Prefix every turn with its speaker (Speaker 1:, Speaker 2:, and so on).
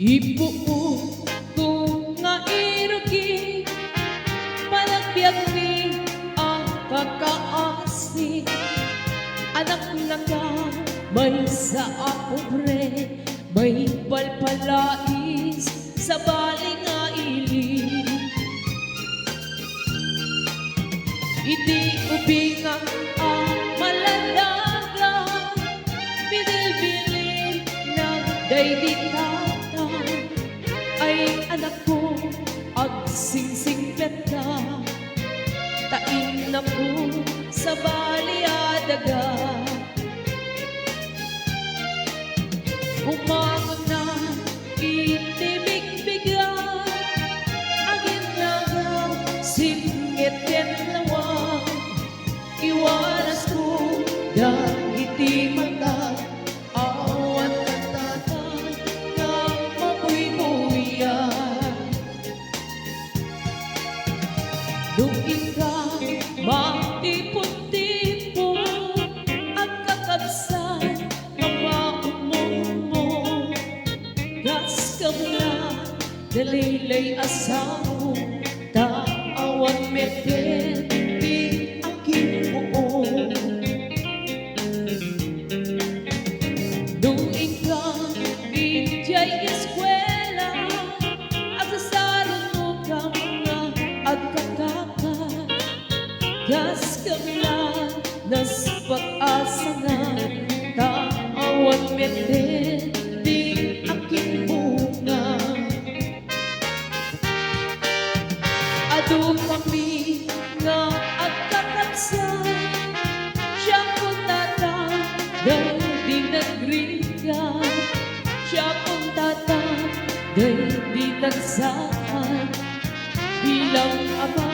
Speaker 1: Ibuo ko nga irugi, palagbiag mi ang kakaasi. Anak na ka, may sa pobre, may palpalais sa baling nga ili. Iti ubingang ang malalaga, binilbilin ng dayditata. Ay anak ko, agsingsing peta, tain na ko sa baliadaga. Umangon na itimig-bigan, agin na singit yan lawang. Iwanas ko dagiti mata, awan katatan nga mabuy-buyan. Dugin ka matipon-tipon at kakabsan ang maumong mo. Gas ka mula dalilay asaw, taawan meten di aking buo. Duing ka ijay eskwela, at sasaron mo ka mga at kakaka. Gas ka mula nas pag-asa na, taawan meten di aking bunga. Adu kami nga at kakabsan, siya kong tatang dahil di nagringan. Siya kong tatang dahil di nagsahan, bilang ama